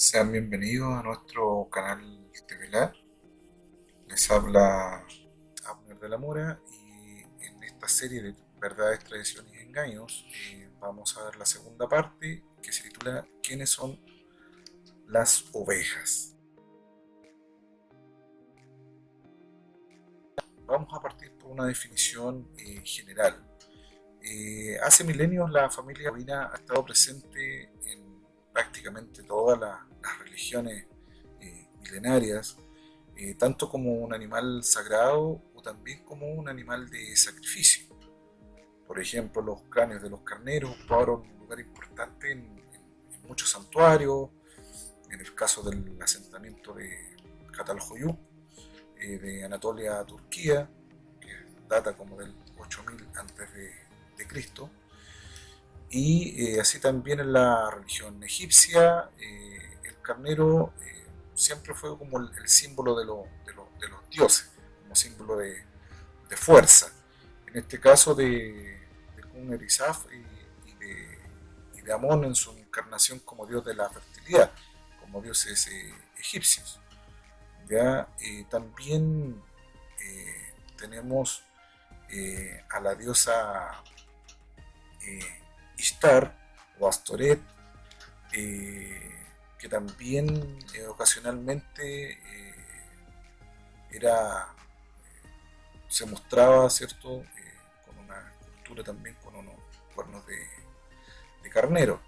Sean bienvenidos a nuestro canal TVLA. Les habla Abner de la Mora y en esta serie de verdades, tradiciones y engaños vamos a ver la segunda parte que se titula ¿Quiénes son las ovejas? Vamos a partir por una definición general. Hace milenios la familia bovina ha estado presente en prácticamente todas las religiones milenarias, tanto como un animal sagrado o también como un animal de sacrificio. Por ejemplo, los cráneos de los carneros ocuparon un lugar importante en muchos santuarios, en el caso del asentamiento de Catalhoyuk, de Anatolia, Turquía, que data como del 8000 antes de Cristo, y así también en la religión egipcia, el carnero siempre fue como el símbolo de los dioses, como símbolo de fuerza. En este caso de Kun Erisaf y de Amón en su encarnación como dios de la fertilidad, como dioses egipcios. ¿Ya? También tenemos a la diosa Ishtar o Astoret, que también ocasionalmente era, se mostraba, ¿cierto?, con una cultura también con unos cuernos de carnero.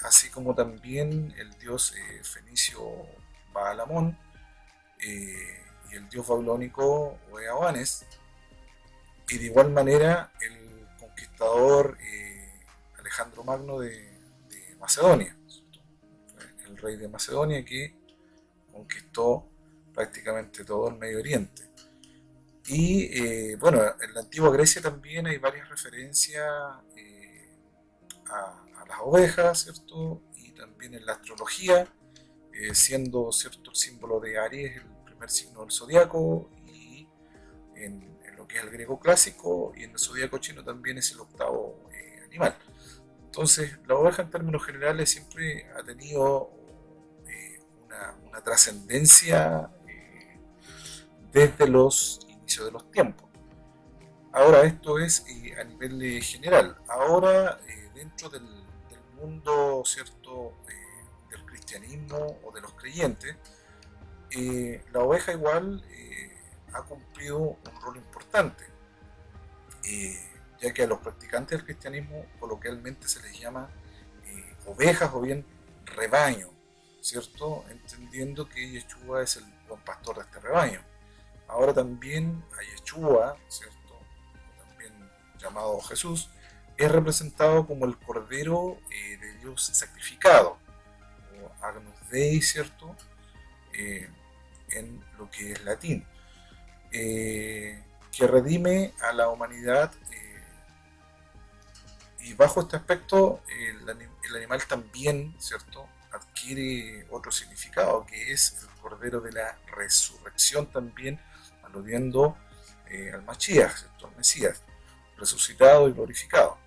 Así como también el dios fenicio Baalamón y el dios babilónico Oeabanes, y de igual manera el conquistador Alejandro Magno de Macedonia, el rey de Macedonia que conquistó prácticamente todo el Medio Oriente. Y bueno, en la antigua Grecia también hay varias referencias a las ovejas, ¿cierto? Y también en la astrología, siendo cierto el símbolo de Aries el primer signo del zodiaco, y en lo que es el griego clásico y en el zodiaco chino también es el octavo animal. Entonces, la oveja en términos generales siempre ha tenido una trascendencia desde los inicios de los tiempos. Ahora, esto es a nivel general. Ahora, dentro del mundo, ¿cierto?, del cristianismo o de los creyentes, la oveja igual ha cumplido un rol importante, eh, ya que a los practicantes del cristianismo coloquialmente se les llama ovejas o bien rebaño, ¿cierto? Entendiendo que Yeshua es el buen pastor de este rebaño. Ahora también a Yeshua, ¿cierto?, también llamado Jesús, es representado como el Cordero de Dios sacrificado, o Agnus Dei, ¿cierto?, eh, en lo que es latín, que redime a la humanidad, y bajo este aspecto el animal también, ¿cierto?, adquiere otro significado, que es el Cordero de la Resurrección también, aludiendo al Mashiach, ¿cierto?, al Mesías, resucitado y glorificado.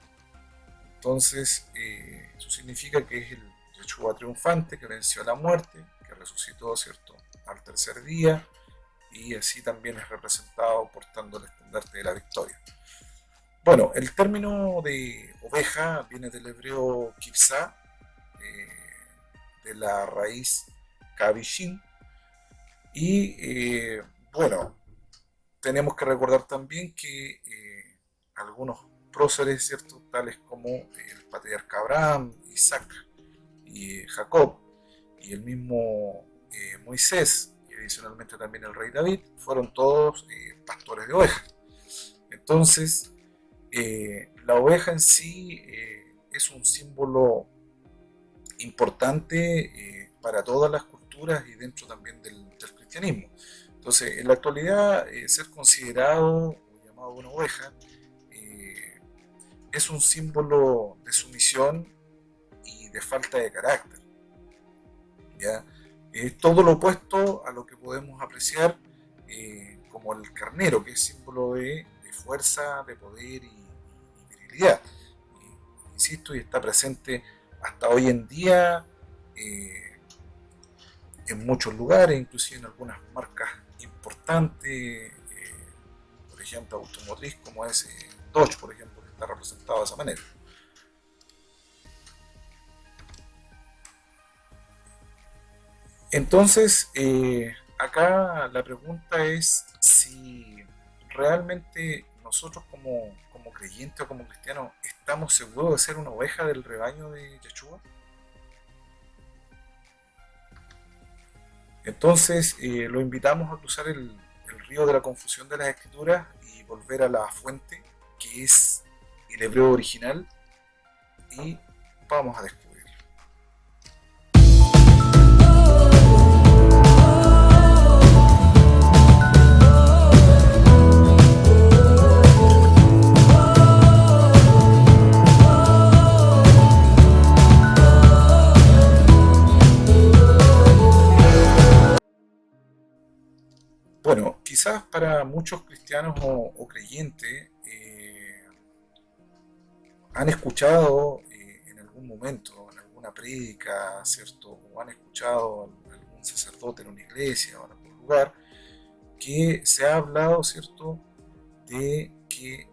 Entonces, eso significa que es el Yeshua triunfante que venció a la muerte, que resucitó, ¿cierto?, al tercer día, y así también es representado portando el estandarte de la victoria. Bueno, el término de oveja viene del hebreo kipsá, de la raíz kabishin, y bueno, tenemos que recordar también que algunos próceres, ¿cierto?, tales como el patriarca Abraham, Isaac y Jacob, y el mismo Moisés, y adicionalmente también el rey David, fueron todos pastores de ovejas. Entonces, la oveja en sí es un símbolo importante para todas las culturas y dentro también del cristianismo. Entonces, en la actualidad, ser considerado o llamado una oveja eh, es un símbolo de sumisión y de falta de carácter. ¿Ya? Es todo lo opuesto a lo que podemos apreciar como el carnero, que es símbolo de fuerza, de poder y virilidad. Insisto, y está presente hasta hoy en día, en muchos lugares, inclusive en algunas marcas importantes, por ejemplo, automotriz, como es Dodge, por ejemplo, que está representado de esa manera. Entonces, acá la pregunta es si realmente nosotros como creyentes o como cristianos estamos seguros de ser una oveja del rebaño de Yeshua. Entonces, lo invitamos a cruzar el río de la confusión de las escrituras y volver a la fuente, que es el hebreo original, y vamos a descubrir. Bueno, quizás para muchos cristianos o creyentes han escuchado en algún momento, en alguna prédica, ¿cierto? O han escuchado a algún sacerdote en una iglesia o en algún lugar que se ha hablado, ¿cierto? De que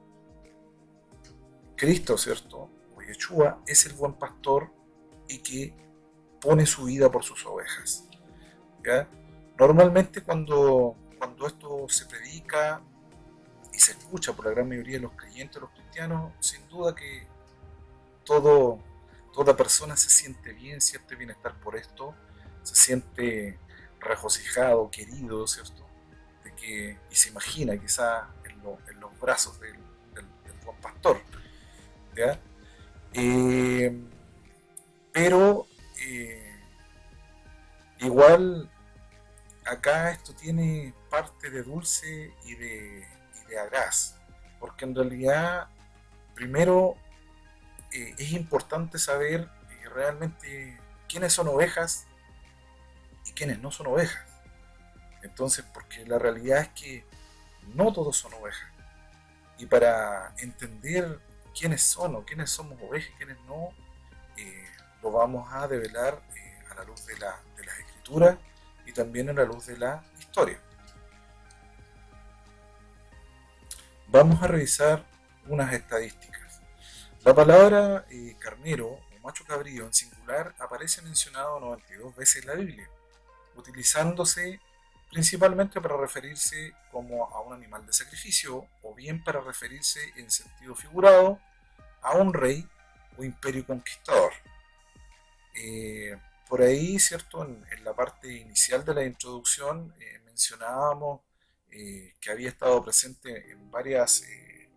Cristo, ¿cierto? O Yeshua es el buen pastor y que pone su vida por sus ovejas. ¿Ya? Normalmente cuando esto se predica y se escucha por la gran mayoría de los creyentes, los cristianos, sin duda que todo, toda persona se siente bien, siente bienestar por esto, se siente regocijado, querido, ¿cierto? Y se imagina quizá en los brazos del buen pastor, ¿ya? Eh, pero igual acá esto tiene parte de dulce y de agraz, porque en realidad primero es importante saber realmente quiénes son ovejas y quiénes no son ovejas. Entonces, porque la realidad es que no todos son ovejas. Y para entender quiénes son o quiénes somos ovejas y quiénes no, eh, lo vamos a develar a la luz de las escrituras y también a la luz de la historia. Vamos a revisar unas estadísticas. La palabra carnero o macho cabrío en singular aparece mencionado 92 veces en la Biblia, utilizándose principalmente para referirse como a un animal de sacrificio o bien para referirse en sentido figurado a un rey o imperio conquistador. Por ahí, ¿cierto? En la parte inicial de la introducción mencionábamos que había estado presente eh,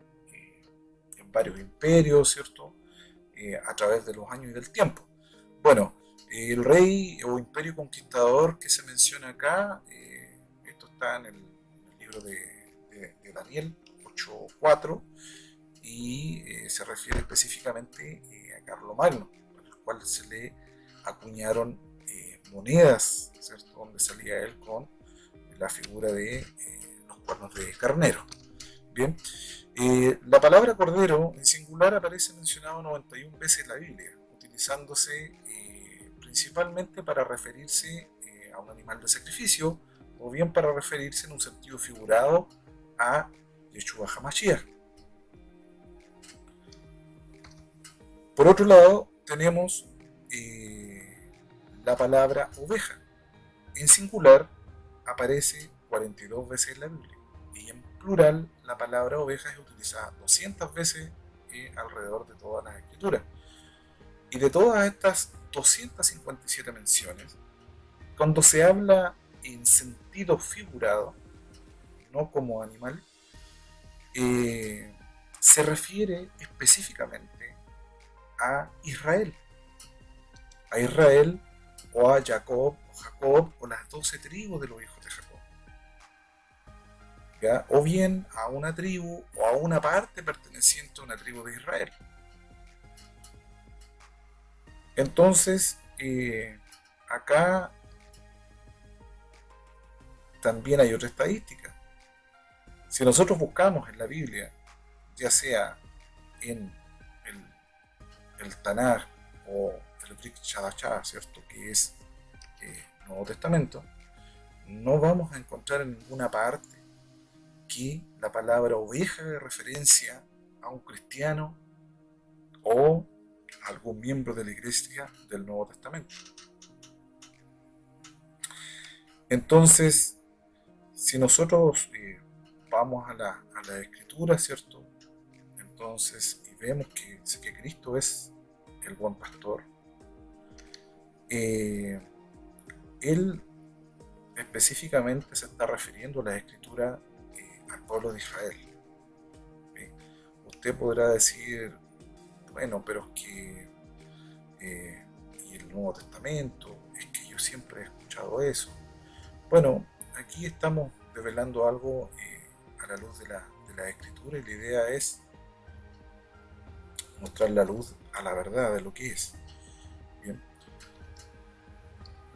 en varios imperios, ¿cierto? A través de los años y del tiempo. Bueno, el rey o imperio conquistador que se menciona acá, esto está en el libro de Daniel 8.4 y se refiere específicamente a Carlomagno, para el cual se le acuñaron monedas, ¿cierto? Donde salía él con la figura de los cuernos de carnero. Bien, la palabra cordero en singular aparece mencionado 91 veces en la Biblia, utilizándose principalmente para referirse a un animal de sacrificio o bien para referirse en un sentido figurado a Yeshua HaMashiach. Por otro lado, tenemos la palabra oveja. En singular aparece 42 veces en la Biblia y en plural la palabra oveja es utilizada 200 veces alrededor de todas las escrituras. Y de todas estas 257 menciones, cuando se habla en sentido figurado, no como animal, se refiere específicamente a Israel. A Israel o a Jacob o las 12 tribus de los hijos de Jacob. ¿Ya? O bien a una tribu o a una parte perteneciente a una tribu de Israel. Entonces, acá también hay otra estadística. Si nosotros buscamos en la Biblia, ya sea en el Tanaj o el Brit Chadashah, ¿cierto? Que es Nuevo Testamento, no vamos a encontrar en ninguna parte que la palabra oveja haga referencia a un cristiano o a algún miembro de la iglesia del Nuevo Testamento. Entonces, si nosotros vamos a la escritura, ¿cierto? Entonces, y vemos que Cristo es el buen pastor, él específicamente se está refiriendo a la escritura al pueblo de Israel. ¿Sí? Usted podrá decir, bueno, pero es que y el Nuevo Testamento, es que yo siempre he escuchado eso. Bueno, aquí estamos revelando algo a la luz de la escritura, y la idea es mostrar la luz a la verdad de lo que es. Bien.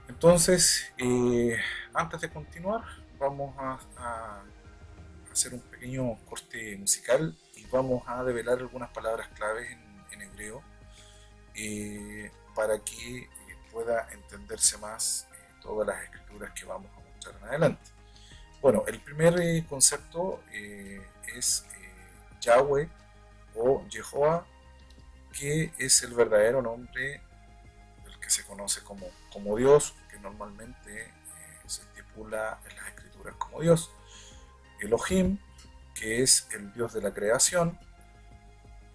Entonces, antes de continuar, vamos a hacer un pequeño corte musical y vamos a develar algunas palabras claves en hebreo para que pueda entenderse más todas las escrituras que vamos a mostrar en adelante. Bueno, el primer concepto es Yahweh o Jehová, que es el verdadero nombre del que se conoce como Dios, que normalmente se estipula en las escrituras como Dios. Elohim, que es el Dios de la creación,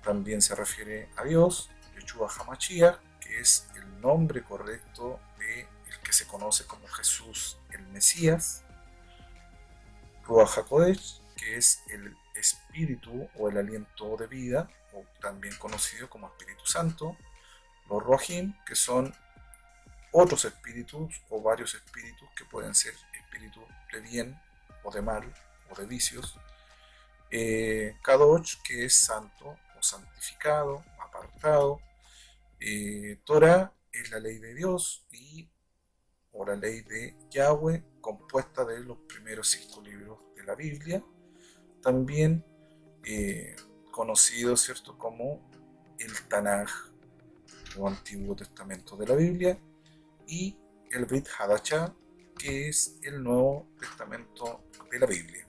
también se refiere a Dios. Yeshua HaMashiach, que es el nombre correcto de el que se conoce como Jesús el Mesías. Ruach HaKodesh, que es el espíritu o el aliento de vida, o también conocido como Espíritu Santo. Los Rohim, que son otros espíritus o varios espíritus que pueden ser espíritus de bien o de mal o de vicios. Kadosh, que es santo o santificado, apartado. Torah es la ley de Dios o la ley de Yahweh, compuesta de los primeros 5 libros de la Biblia, también conocido, ¿cierto?, como el Tanaj o Antiguo Testamento de la Biblia, y el Brit Hadashah, que es el Nuevo Testamento de la Biblia.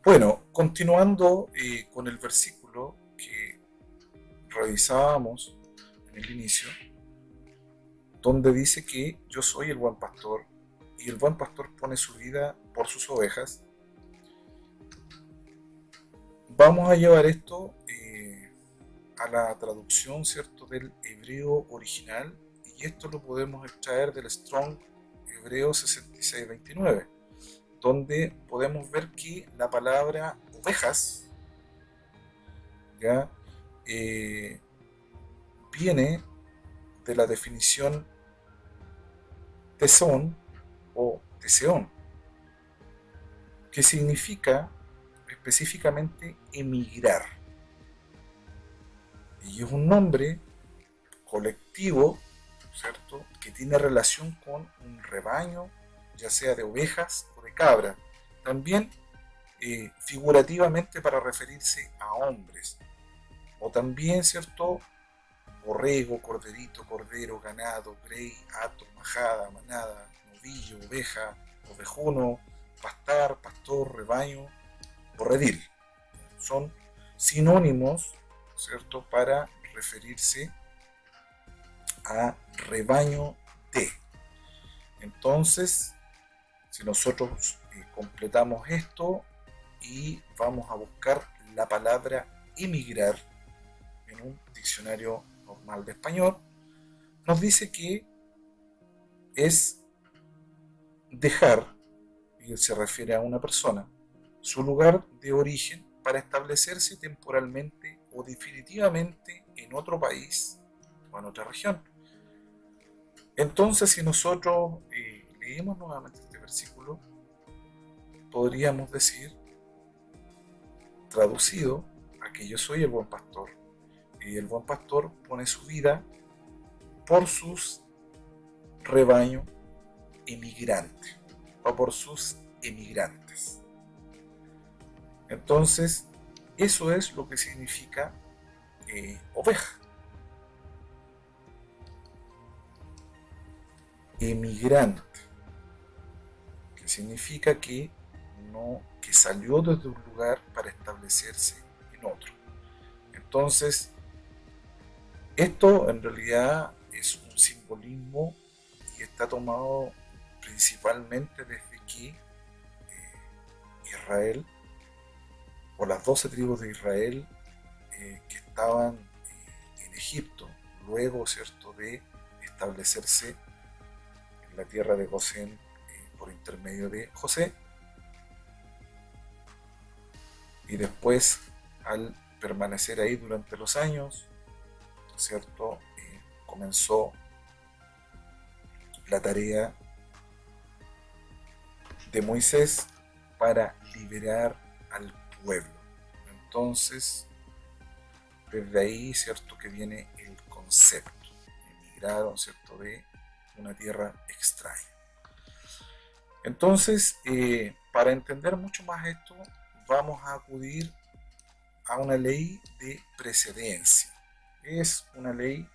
Bueno, continuando con el versículo que revisábamos en el inicio, donde dice que yo soy el buen pastor y el buen pastor pone su vida por sus ovejas. Vamos a llevar esto a la traducción, ¿cierto?, del hebreo original, y esto lo podemos extraer del Strong Hebreo 6629, donde podemos ver que la palabra ovejas ya viene de la definición tesón o teseón, que significa específicamente emigrar, y es un nombre colectivo, ¿cierto?, que tiene relación con un rebaño, ya sea de ovejas o de cabras, también figurativamente para referirse a hombres, o también, ¿cierto?, borrego, corderito, cordero, ganado, grey, hato, majada, manada, novillo, oveja, ovejuno, pastar, pastor, rebaño o redil. Son sinónimos, ¿cierto?, para referirse a rebaño de. Entonces, si nosotros completamos esto y vamos a buscar la palabra emigrar en un diccionario normal de español, nos dice que es dejar, y se refiere a una persona, su lugar de origen para establecerse temporalmente o definitivamente en otro país o en otra región. Entonces, si nosotros leemos nuevamente este versículo, podríamos decir, traducido, a que yo soy el buen pastor, y el buen pastor pone su vida por sus rebaños emigrantes o por sus emigrantes. Entonces, eso es lo que significa oveja. emigrante, que significa que salió desde un lugar para establecerse en otro. Entonces, esto en realidad es un simbolismo y está tomado principalmente desde que Israel, o las 12 tribus de Israel que estaban en Egipto, luego, ¿cierto?, de establecerse en la tierra de Gosén por intermedio de José, y después al permanecer ahí durante los años, ¿cierto?, comenzó la tarea de Moisés para liberar al pueblo. Entonces, desde ahí, ¿cierto?, que viene el concepto, emigraron, ¿cierto?, de una tierra extraña. Entonces, para entender mucho más esto, vamos a acudir a una ley de precedencia. Es una ley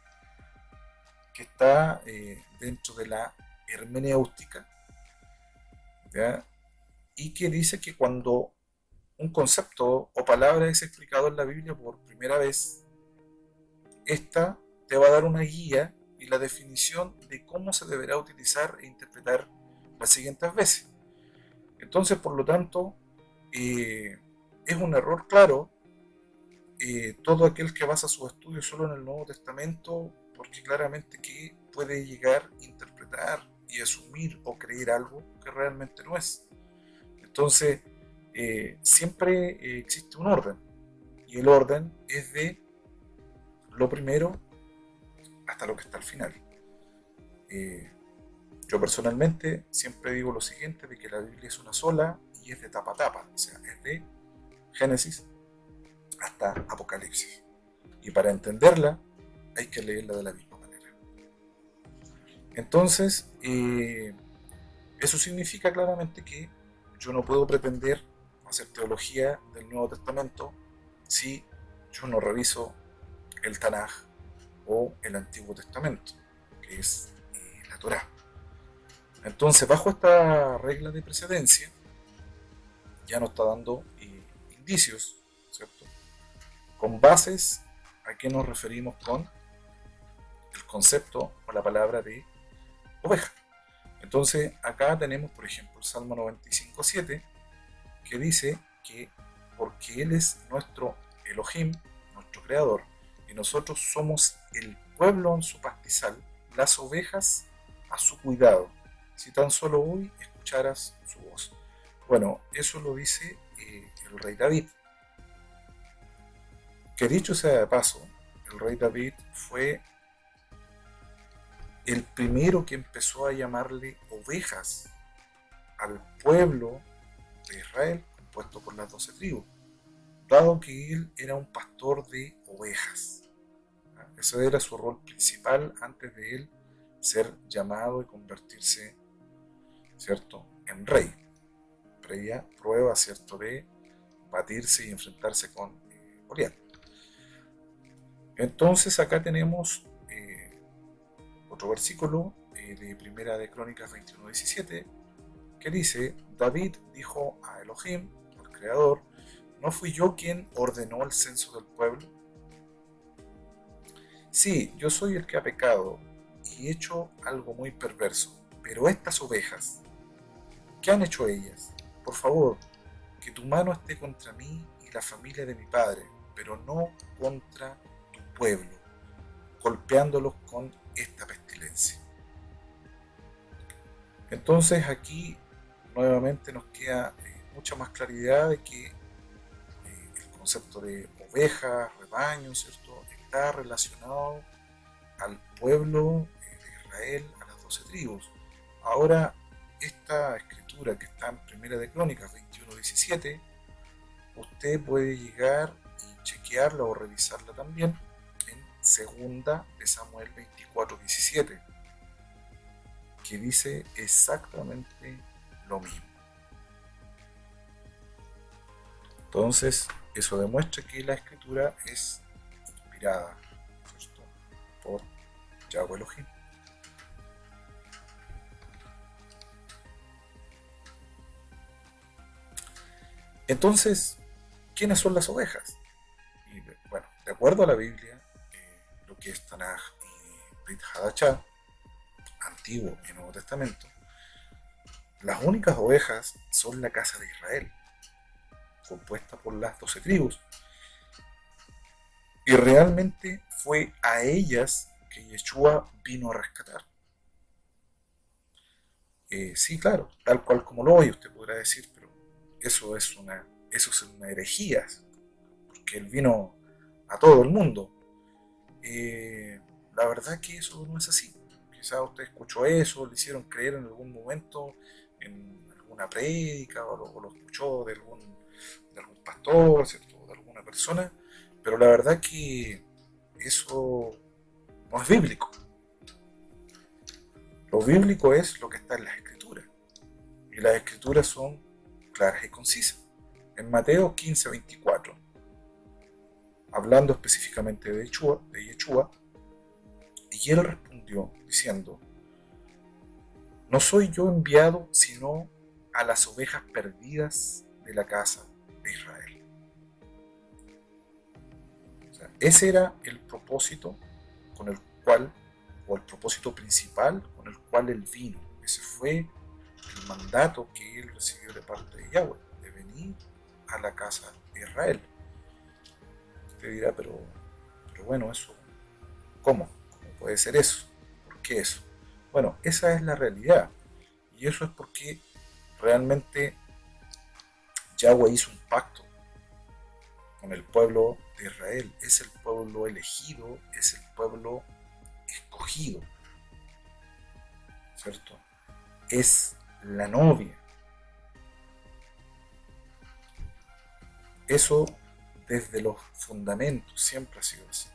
que está dentro de la hermenéutica, ¿ya?, y que dice que cuando un concepto o palabra es explicado en la Biblia por primera vez, esta te va a dar una guía y la definición de cómo se deberá utilizar e interpretar las siguientes veces. Entonces, por lo tanto, es un error claro todo aquel que basa sus estudios solo en el Nuevo Testamento, porque claramente que puede llegar a interpretar y asumir o creer algo que realmente no es. Entonces, siempre existe un orden, y el orden es de lo primero hasta lo que está al final. Eh, yo personalmente siempre digo lo siguiente, de que la Biblia es una sola y es de tapa a tapa, o sea, es de Génesis hasta Apocalipsis. Y para entenderla hay que leerla de la misma manera. Entonces, eso significa claramente que yo no puedo pretender hacer teología del Nuevo Testamento si yo no reviso el Tanaj o el Antiguo Testamento, que es la Torá. Entonces, bajo esta regla de precedencia, ya nos está dando indicios, ¿cierto?, con bases a qué nos referimos con el concepto o la palabra de oveja. Entonces, acá tenemos, por ejemplo, el Salmo 95:7, que dice que porque Él es nuestro Elohim, nuestro creador, y nosotros somos el pueblo en su pastizal, las ovejas a su cuidado, si tan solo hoy escucharas su voz. Bueno, eso lo dice el rey David. Que dicho sea de paso, el rey David fue el primero que empezó a llamarle ovejas al pueblo de Israel, compuesto por las 12 tribus, dado que él era un pastor de ovejas. Ese era su rol principal antes de él ser llamado y convertirse, ¿cierto?, en rey, previa prueba, ¿cierto?, de batirse y enfrentarse con Goliat. Entonces acá tenemos otro versículo de Primera de Crónicas 21:17, que dice: David dijo a Elohim, al Creador, ¿no fui yo quien ordenó el censo del pueblo? Sí, yo soy el que ha pecado y hecho algo muy perverso, pero estas ovejas, ¿qué han hecho ellas? Por favor, que tu mano esté contra mí y la familia de mi padre, pero no contra tu pueblo, golpeándolos con esta pestilencia. Entonces aquí nuevamente nos queda mucha más claridad de que el concepto de oveja, rebaño, ¿cierto?, está relacionado al pueblo de Israel, a las 12 tribus. Ahora, esta escritura que está en Primera de Crónicas 21:17, usted puede llegar y chequearla o revisarla también en Segunda de Samuel 24:17, que dice exactamente lo mismo. Entonces, eso demuestra que la escritura es inspirada, ¿cierto?, por Yahweh Elohim. Entonces, ¿quiénes son las ovejas? Y bueno, de acuerdo a la Biblia, lo que es Tanaj y Brit Hadachá, Antiguo y Nuevo Testamento, las únicas ovejas son la casa de Israel, compuesta por las 12 tribus. Y realmente fue a ellas que Yeshua vino a rescatar. Sí, claro, tal cual como lo oye, usted podrá decir, pero eso es una herejía, porque él vino a todo el mundo. La verdad que eso no es así. Quizás usted escuchó eso, le hicieron creer en algún momento en alguna prédica o lo escuchó de algún pastor, ¿cierto? O de alguna persona, pero la verdad que eso no es bíblico. Lo bíblico es lo que está en las escrituras. Y las escrituras son claras y concisas. En Mateo 15:24, hablando específicamente de Yeshua, y él respondió diciendo, no soy yo enviado sino a las ovejas perdidas de la casa de Israel. O sea, ese era el propósito con el cual, o el propósito principal con el cual él vino. Ese fue el mandato que él recibió de parte de Yahweh, de venir a la casa de Israel. Usted dirá, pero bueno, eso, ¿cómo? ¿Cómo puede ser eso? ¿Por qué eso? Bueno, esa es la realidad. Y eso es porque realmente Yahweh hizo un pacto con el pueblo de Israel. Es el pueblo elegido, es el pueblo escogido, ¿cierto? Es la novia. Eso desde los fundamentos siempre ha sido así.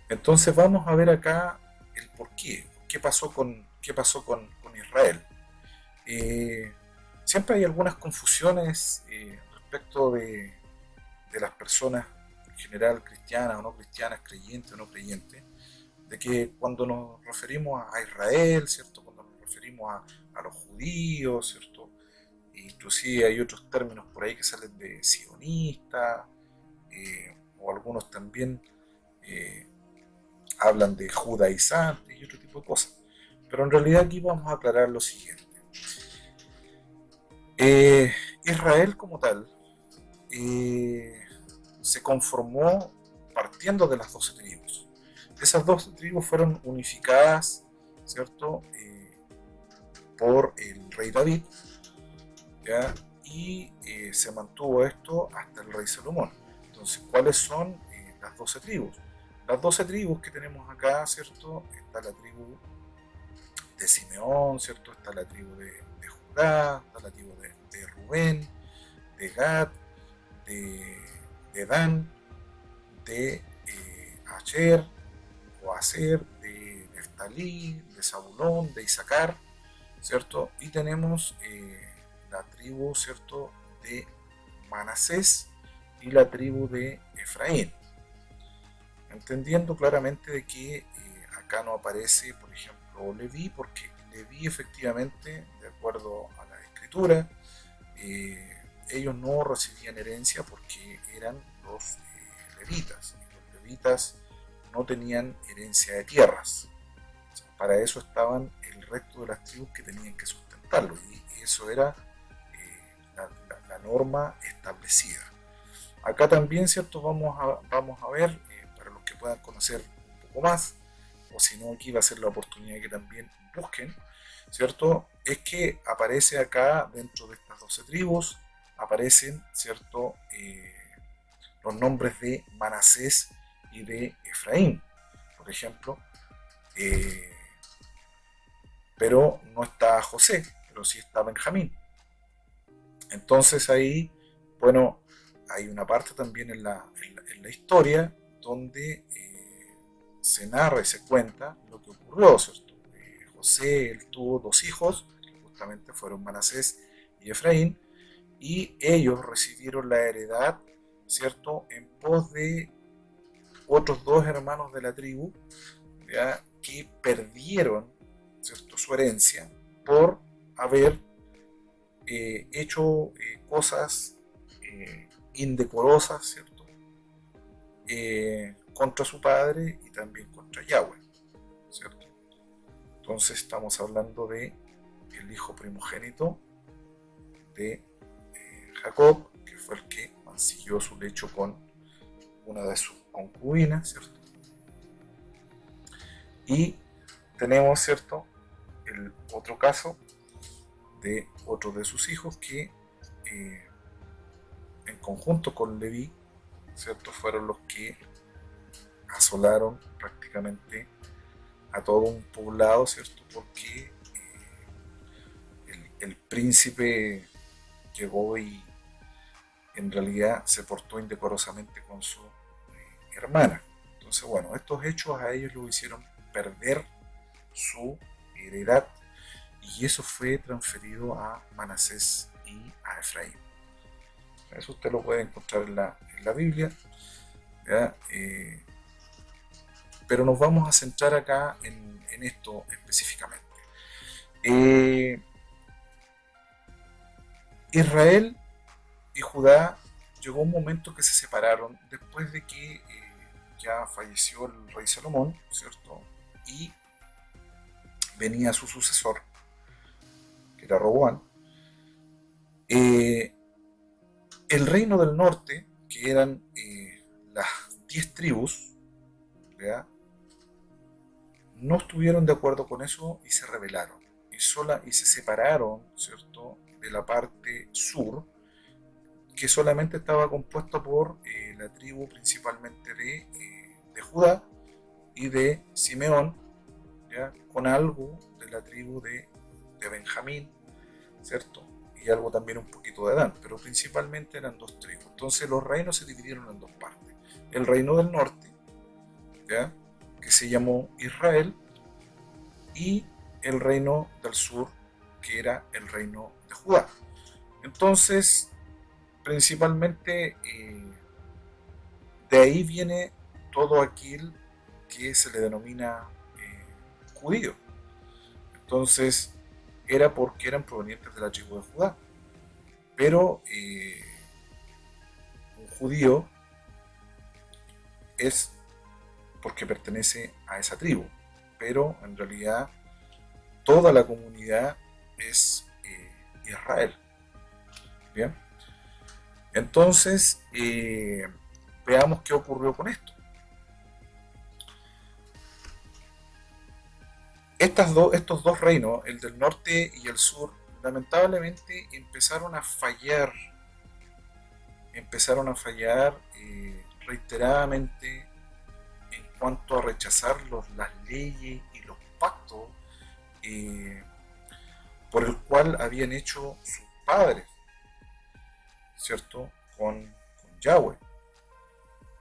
Entonces vamos a ver acá el por qué. Qué pasó con Israel? Eh, Siempre hay algunas confusiones respecto de las personas en general, cristianas o no cristianas, creyentes o no creyentes, de que cuando nos referimos a Israel, ¿cierto? Cuando nos referimos a los judíos, ¿cierto? Inclusive hay otros términos por ahí que salen de sionista, o algunos también eh, hablan de judaizantes y otro tipo de cosas. Pero en realidad aquí vamos a aclarar lo siguiente. Eh, Israel como tal eh, se conformó partiendo de las 12 tribus. Esas 12 tribus fueron unificadas, ¿cierto? Por el rey David, ¿ya? Y se mantuvo esto hasta el rey Salomón. Entonces, ¿cuáles son las 12 tribus? Las 12 tribus que tenemos acá, ¿cierto? Está la tribu de Simeón, ¿cierto? Está la tribu de Judá, está la tribu de Rubén, de Gad, de, de Dan, de Asher o Aser, de Neftalí, de Zabulón, de Isaacar, ¿cierto? Y tenemos la tribu, ¿cierto? De Manasés y la tribu de Efraín. Entendiendo claramente de que acá no aparece, por ejemplo, Leví, porque Leví efectivamente, de acuerdo a la escritura, ellos no recibían herencia porque eran los levitas. Y los levitas no tenían herencia de tierras. O sea, para eso estaban el resto de las tribus que tenían que sustentarlo. Y eso era la norma establecida. Acá también, ¿cierto? Vamos a ver, para los que puedan conocer un poco más, o si no, aquí va a ser la oportunidad que también busquen, ¿cierto? Es que aparece acá, dentro de estas 12 tribus, aparecen, ¿cierto? Los nombres de Manasés y de Efraín, por ejemplo, eh, pero no está José, pero sí está Benjamín. Entonces ahí, bueno, hay una parte también en la historia donde se narra y se cuenta lo que ocurrió, ¿cierto? José, él tuvo dos hijos, que justamente fueron Manasés y Efraín, y ellos recibieron la heredad, ¿cierto? En pos de otros dos hermanos de la tribu, ¿ya? Que perdieron, ¿cierto? Su herencia, por haber hecho cosas indecorosas, ¿cierto? Contra su padre y también contra Yahweh, ¿cierto? Entonces estamos hablando de el hijo primogénito de Jacob, que fue el que mancilló su lecho con una de sus concubinas, ¿cierto? Y tenemos, ¿cierto?, el otro caso de otro de sus hijos que en conjunto con Leví, ¿cierto?, fueron los que asolaron prácticamente a todo un poblado, ¿cierto? Porque el príncipe llegó y en realidad se portó indecorosamente con su hermana. Entonces, bueno, estos hechos a ellos lo hicieron perder su heredad y eso fue transferido a Manasés y a Efraín. Eso usted lo puede encontrar en la Biblia, pero nos vamos a centrar acá en esto específicamente. Israel y Judá llegó un momento que se separaron después de que ya falleció el rey Salomón, ¿cierto? Y venía su sucesor, que era Roboán. El reino del norte, que eran las 10 tribus, ¿ya?, no estuvieron de acuerdo con eso y se rebelaron. Y se separaron, ¿cierto?, de la parte sur, que solamente estaba compuesta por la tribu principalmente de Judá y de Simeón, ¿ya?, con algo de la tribu de Benjamín, ¿cierto? Y algo también un poquito de Adán, pero principalmente eran dos tribus. Entonces los reinos se dividieron en dos partes. El reino del norte, ¿ya?, que se llamó Israel, y el reino del sur, que era el reino de Judá. Entonces, principalmente de ahí viene todo aquel que se le denomina judío. Entonces, era porque eran provenientes de la tribu de Judá. Pero un judío es porque pertenece a esa tribu, pero en realidad toda la comunidad es Israel. Bien, entonces veamos qué ocurrió con esto. Estos dos reinos, el del norte y el sur, lamentablemente empezaron a fallar reiteradamente en cuanto a rechazar las leyes y los pactos eh, por el cual habían hecho sus padres, ¿cierto?, con Yahweh,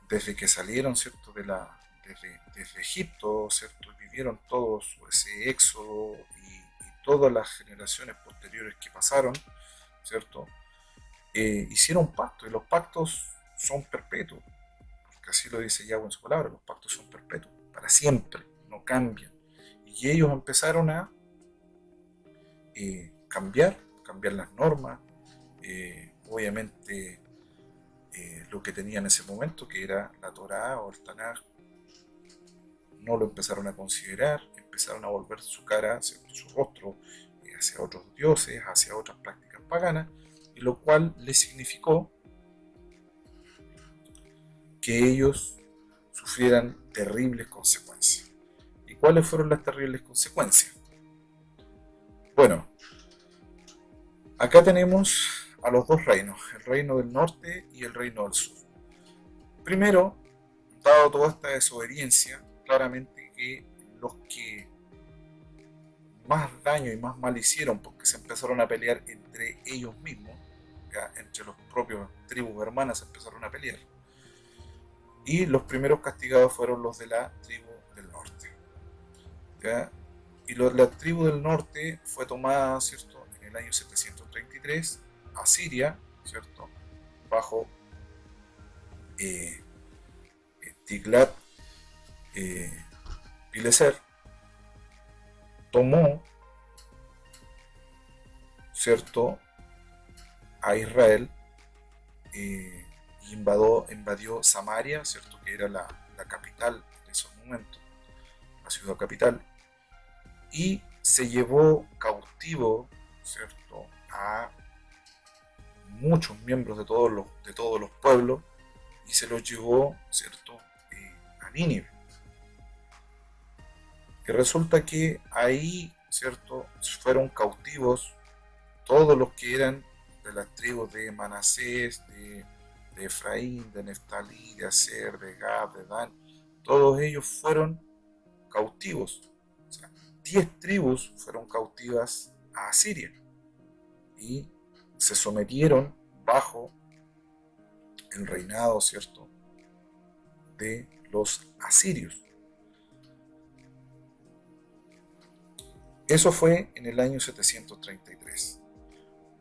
desde que salieron, ¿cierto?, desde Egipto, ¿cierto?, y vivieron todos ese éxodo y todas las generaciones posteriores que pasaron, ¿cierto?, hicieron pactos, y los pactos son perpetuos, porque así lo dice Yahweh en su palabra, los pactos son perpetuos, para siempre, no cambian. Y ellos empezaron a cambiar las normas, obviamente lo que tenían en ese momento, que era la Torá o el Tanaj, no lo empezaron a considerar, empezaron a volver su cara, su rostro, hacia otros dioses, hacia otras prácticas paganas, y lo cual les significó que ellos sufrieran terribles consecuencias. ¿Y cuáles fueron las terribles consecuencias? Bueno, acá tenemos a los dos reinos, el reino del norte y el reino del sur. Primero, dado toda esta desobediencia, claramente que los que más daño y más mal hicieron, porque se empezaron a pelear entre ellos mismos, ¿ya?, entre los propios tribus hermanas se empezaron a pelear, y los primeros castigados fueron los de la tribu del norte, ¿ya? Y la tribu del norte fue tomada, ¿cierto?, en el año 733 a Siria, ¿cierto?, bajo Tiglat Pileser, tomó ¿cierto?, a Israel, y invadió Samaria, ¿cierto?, que era la capital en esos momentos, la ciudad capital, y se llevó cautivo, ¿cierto?, a muchos miembros de todos los pueblos y se los llevó, ¿cierto?, a Nínive. Y resulta que ahí, ¿cierto?, fueron cautivos todos los que eran de las tribus de Manasés, de Efraín, de Neftalí, de Aser, de Gad, de Dan. Todos ellos fueron cautivos. O sea, 10 tribus fueron cautivas a Asiria y se sometieron bajo el reinado, ¿cierto?, de los asirios. Eso fue en el año 733.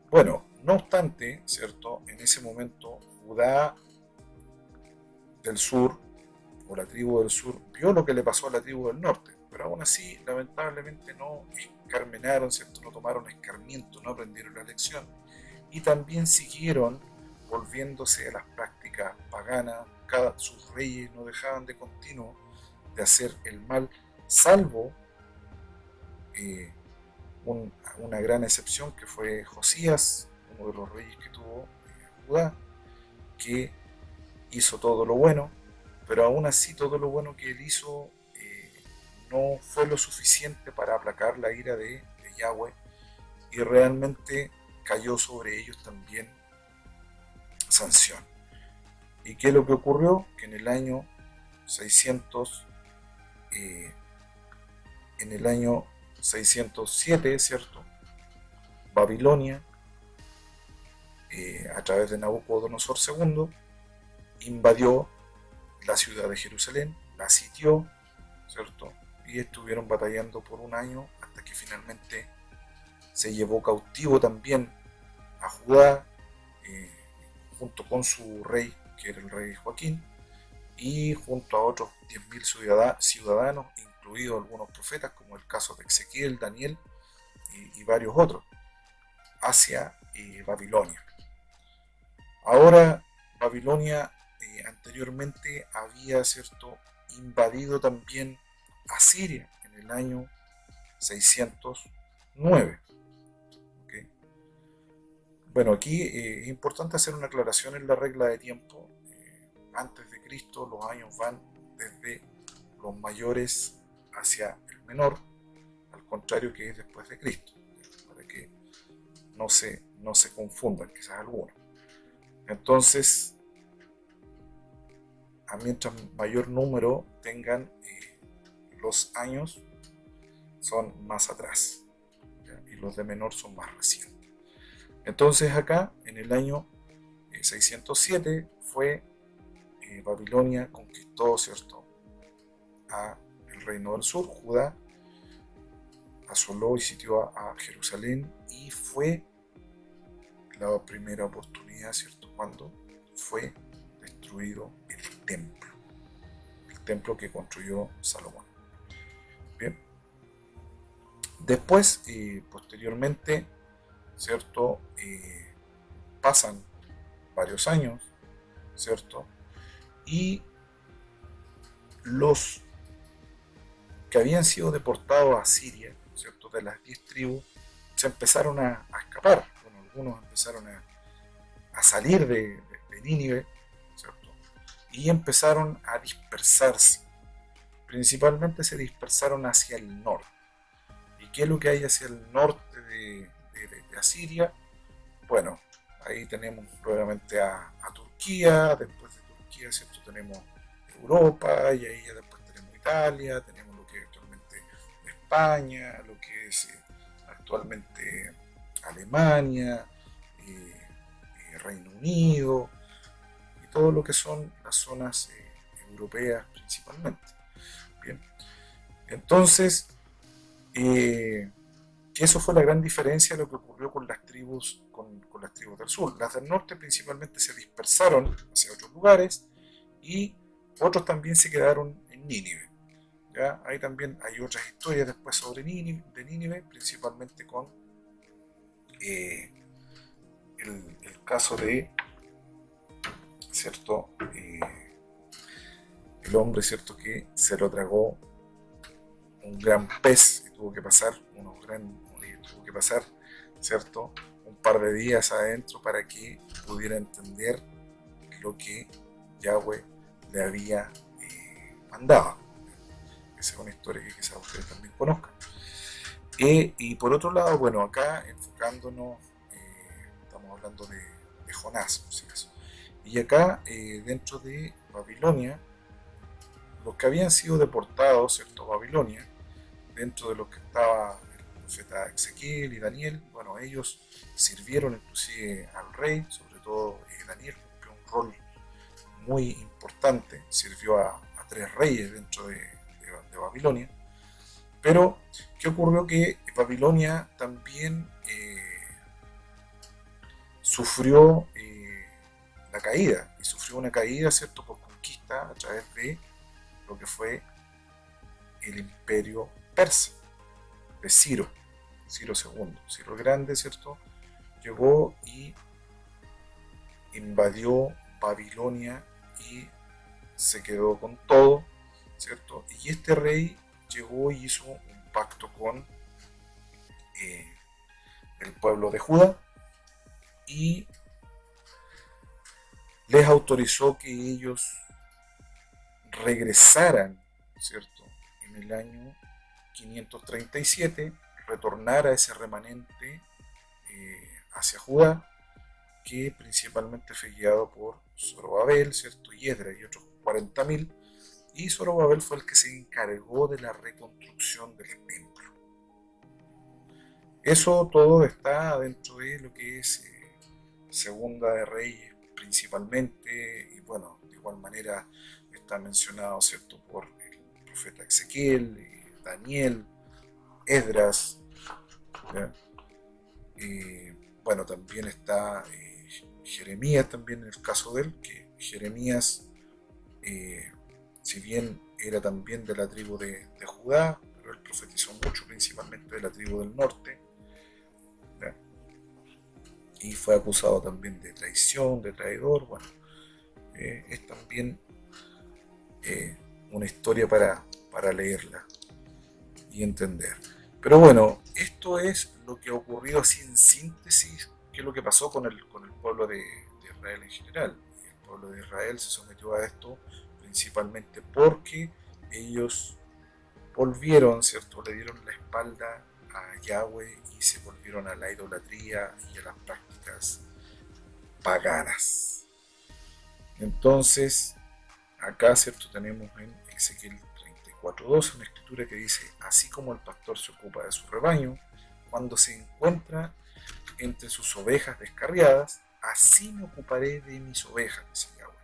Bueno, no obstante, ¿cierto?, en ese momento Judá del sur, o la tribu del sur, vio lo que le pasó a la tribu del norte, pero aún así, lamentablemente, no escarmenaron, ¿cierto?, no tomaron escarmiento, no aprendieron la lección, y también siguieron volviéndose a las prácticas paganas. Sus reyes no dejaban de continuo de hacer el mal, salvo eh, una gran excepción que fue Josías, uno de los reyes que tuvo Judá, que hizo todo lo bueno, pero aún así todo lo bueno que él hizo no fue lo suficiente para aplacar la ira de Yahweh, y realmente cayó sobre ellos también sanción. ¿Y qué es lo que ocurrió? Que en el año 600, en el año 607, ¿cierto?, Babilonia, a través de Nabucodonosor II, invadió la ciudad de Jerusalén, la sitió, ¿cierto?, y estuvieron batallando por un año hasta que finalmente se llevó cautivo también a Judá, eh, junto con su rey, que era el rey Joaquín, y junto a otros 10.000 ciudadanos, incluidos algunos profetas, como el caso de Ezequiel, Daniel y varios otros, hacia Babilonia. Ahora, Babilonia anteriormente había, ¿cierto?, invadido también a Siria en el año 609. ¿Okay? Bueno, aquí es importante hacer una aclaración en la regla de tiempo. Antes de Cristo los años van desde los mayores hacia el menor, al contrario que es después de Cristo, para que no se confundan quizás algunos. Entonces, a mientras mayor número tengan los años, son más atrás, ¿ya? Y los de menor son más recientes. Entonces acá, en el año 607, fue Babilonia conquistó, ¿cierto?, a el reino del sur, Judá, asoló y sitió a Jerusalén, y fue la primera oportunidad, ¿cierto?, cuando fue destruido el templo que construyó Salomón. Bien. Después, posteriormente, ¿cierto?, pasan varios años, ¿cierto?, y los que habían sido deportados a Siria, ¿cierto?, de las 10 tribus, se empezaron a escapar. Bueno, algunos empezaron a salir de Nínive, ¿cierto?, y empezaron a dispersarse. Principalmente se dispersaron hacia el norte. ¿Y qué es lo que hay hacia el norte de Asiria? Bueno, ahí tenemos nuevamente a Turquía. Después de Turquía, ¿cierto?, tenemos Europa, y ahí ya después tenemos Italia, tenemos lo que es actualmente España, lo que es actualmente Alemania, Reino Unido, y todo lo que son las zonas europeas principalmente. Bien, entonces, eso fue la gran diferencia de lo que ocurrió con las tribus, con las tribus del sur. Las del norte principalmente se dispersaron hacia otros lugares, y otros también se quedaron en Nínive. ¿Ya? Ahí también hay otras historias después sobre Nínive, principalmente con eh, el caso de, ¿cierto? El hombre, ¿cierto? Que se lo tragó un gran pez y tuvo que pasar tuvo que pasar, ¿cierto? Un par de días adentro para que pudiera entender lo que Yahweh le había mandado. Esa es una historia que quizás ustedes también conozcan. Y por otro lado, bueno, acá enfocándonos, estamos hablando de Jonás, por si acaso. Y acá, dentro de Babilonia, los que habían sido deportados, ¿cierto?, a Babilonia, dentro de los que estaba el profeta Ezequiel y Daniel, bueno, ellos sirvieron inclusive al rey, sobre todo Daniel cumplió un rol muy importante, sirvió a tres reyes dentro de Babilonia. Pero, ¿qué ocurrió? Que Babilonia también sufrió la caída, y sufrió una caída, ¿cierto?, por conquista a través de lo que fue el imperio persa, de Ciro II. Ciro el Grande, ¿cierto?, llegó y invadió Babilonia y se quedó con todo, ¿cierto? Y este rey llegó y hizo un pacto con eh, el pueblo de Judá y les autorizó que ellos regresaran, ¿cierto? En el año 537, retornara ese remanente hacia Judá, que principalmente fue guiado por Zorobabel, ¿cierto? Y Esdras y otros 40.000, y Zorobabel fue el que se encargó de la reconstrucción del templo. Eso todo está dentro de lo que es Segunda de Reyes principalmente, y bueno, de igual manera está mencionado, ¿cierto?, por el profeta Ezequiel, Daniel, Esdras, bueno, también está Jeremías también en el caso de él, que Jeremías, si bien era también de la tribu de Judá, pero él profetizó mucho principalmente de la tribu del norte, ¿ya? Y fue acusado también de traición, de traidor. Bueno, es también una historia para leerla y entender. Pero bueno, esto es lo que ha ocurrido así en síntesis, qué es lo que pasó con el pueblo de Israel en general. El pueblo de Israel se sometió a esto principalmente porque ellos volvieron, ¿cierto? Le dieron la espalda a Yahweh y se volvieron a la idolatría y a las prácticas paganas. Entonces, acá, ¿cierto? Tenemos en Ezequiel 34:12 una escritura que dice: así como el pastor se ocupa de su rebaño, cuando se encuentra entre sus ovejas descarriadas, así me ocuparé de mis ovejas, dice Yahweh.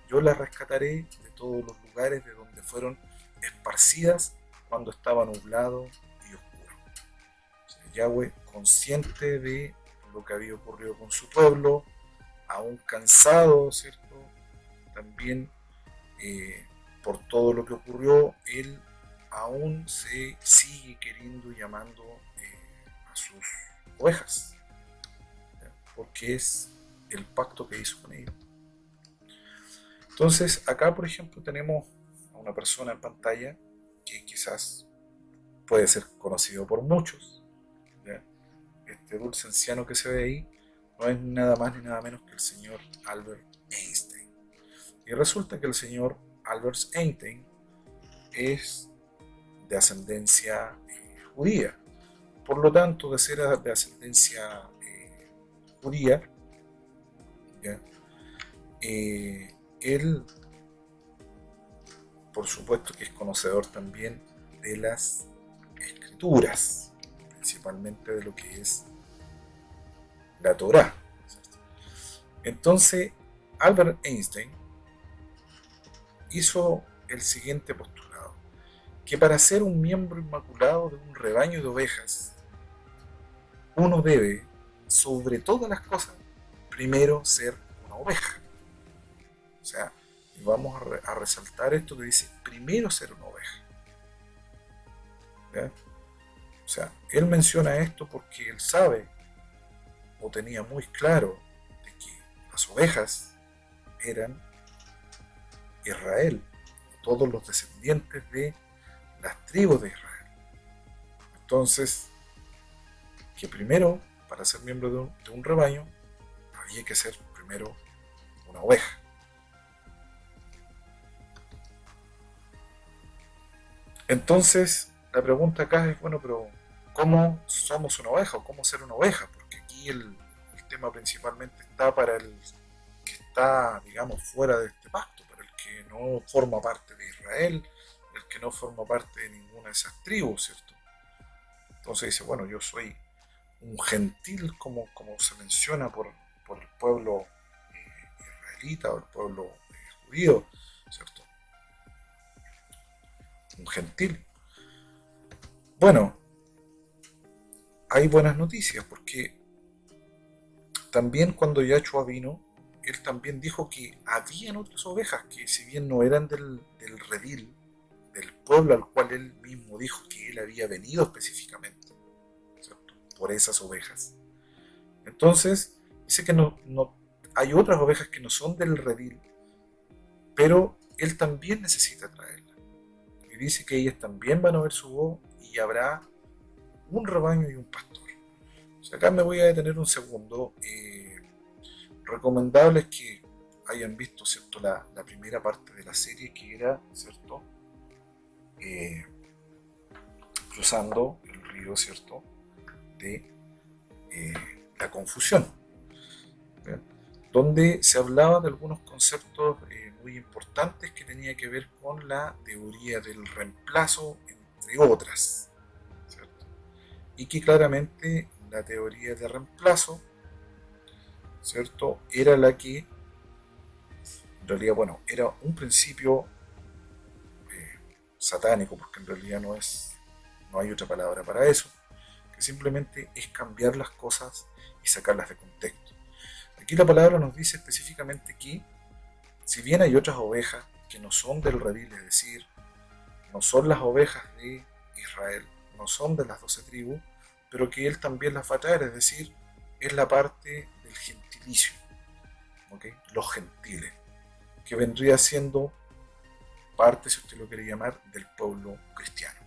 Yo las rescataré de todos los lugares de donde fueron esparcidas cuando estaba nublado y oscuro. O sea, Yahweh, consciente de lo que había ocurrido con su pueblo, aún cansado, ¿cierto? También por todo lo que ocurrió, él aún se sigue queriendo y llamando a sus ovejas, ¿ya? Porque es el pacto que hizo con ellos. Entonces, acá, por ejemplo, tenemos a una persona en pantalla que quizás puede ser conocido por muchos, ¿ya? Este dulce anciano que se ve ahí no es nada más ni nada menos que el señor Albert Einstein. Y resulta que el señor Albert Einstein es de ascendencia judía. Por lo tanto, de ser de ascendencia judía, ¿ya? Él, por supuesto que es conocedor también de las escrituras, principalmente de lo que es la Torá. Entonces, Albert Einstein hizo el siguiente postulado: que para ser un miembro inmaculado de un rebaño de ovejas, uno debe, sobre todas las cosas, primero ser una oveja. O sea, y vamos a resaltar esto que dice primero ser una oveja, ¿ya? O sea, él menciona esto porque él sabe o tenía muy claro de que las ovejas eran Israel, todos los descendientes de las tribus de Israel. Entonces, que primero, para ser miembro de un rebaño, había que ser primero una oveja. Entonces, la pregunta acá es, bueno, pero ¿cómo somos una oveja o cómo ser una oveja? Porque aquí el tema principalmente está para el que está, digamos, fuera de este pacto, para el que no forma parte de Israel, el que no forma parte de ninguna de esas tribus, ¿cierto? Entonces dice, bueno, yo soy un gentil, como se menciona por el pueblo israelita o el pueblo judío, ¿cierto? Un gentil. Bueno, hay buenas noticias porque también cuando Yahshua vino, él también dijo que habían otras ovejas que si bien no eran del redil, del pueblo al cual él mismo dijo que él había venido específicamente, ¿cierto? Por esas ovejas. Entonces, dice que no hay otras ovejas que no son del redil, pero él también necesita traerlas. Y dice que ellas también van a oír su voz y habrá un rebaño y un pastor. O sea, acá me voy a detener un segundo. Recomendable es que hayan visto, ¿cierto?, la primera parte de la serie que era, ¿cierto?, eh, cruzando el río, ¿cierto?, de eh, la confusión, ¿bien? Donde se hablaba de algunos conceptos muy importantes que tenía que ver con la teoría del reemplazo, entre otras, ¿cierto? Y que claramente la teoría de reemplazo, ¿cierto?, era la que, en realidad, bueno, era un principio satánico, porque en realidad no hay otra palabra para eso, que simplemente es cambiar las cosas y sacarlas de contexto. Aquí la palabra nos dice específicamente que, si bien hay otras ovejas que no son del redil, es decir, no son las ovejas de Israel, no son de las 12 tribus, pero que él también las va a traer, es decir, es la parte del gentilicio, ¿okay? Los gentiles, que vendría siendo parte, si usted lo quiere llamar, del pueblo cristiano.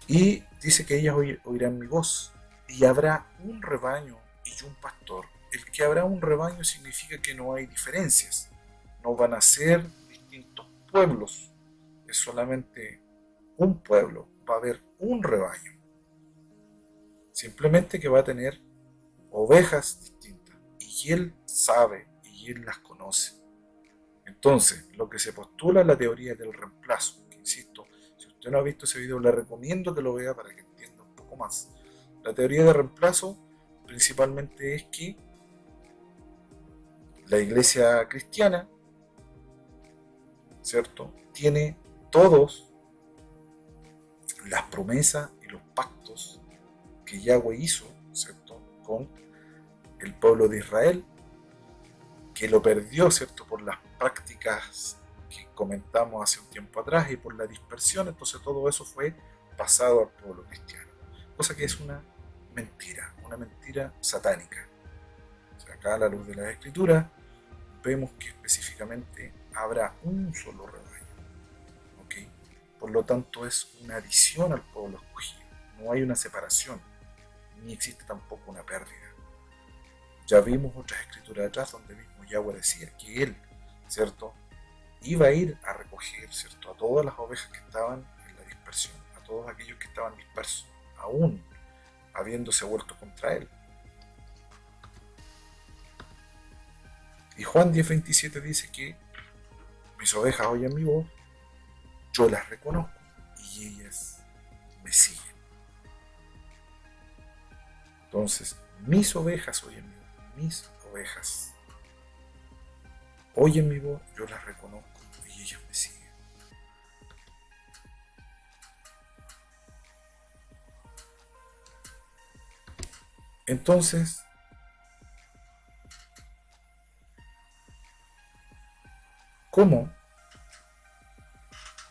Y dice que ellas oirán mi voz, y habrá un rebaño y un pastor. El que habrá un rebaño significa que no hay diferencias, no van a ser distintos pueblos, es solamente un pueblo, va a haber un rebaño, simplemente que va a tener ovejas distintas, y él sabe y él las conoce. Entonces, lo que se postula es la teoría del reemplazo, que insisto, si usted no ha visto ese video, le recomiendo que lo vea para que entienda un poco más. La teoría de reemplazo principalmente es que la iglesia cristiana, ¿cierto?, tiene todos las promesas y los pactos que Yahweh hizo, ¿cierto?, con el pueblo de Israel, que lo perdió, ¿cierto?, por las prácticas que comentamos hace un tiempo atrás y por la dispersión. Entonces todo eso fue pasado al pueblo cristiano, cosa que es una mentira satánica. O sea, acá a la luz de la escritura vemos que específicamente habrá un solo rebaño, ¿okay? Por lo tanto es una adición al pueblo escogido, no hay una separación, ni existe tampoco una pérdida. Ya vimos otras escrituras atrás donde mismo Yahweh decía que él, ¿cierto?, iba a ir a recoger, ¿cierto?, a todas las ovejas que estaban en la dispersión, a todos aquellos que estaban dispersos, aún habiéndose vuelto contra él. Y Juan 10:27 dice que mis ovejas oyen mi voz, yo las reconozco y ellas me siguen. Entonces, mis ovejas oyen mi voz, mis ovejas oyen mi voz, yo las reconozco y ellas me siguen. Entonces, ¿cómo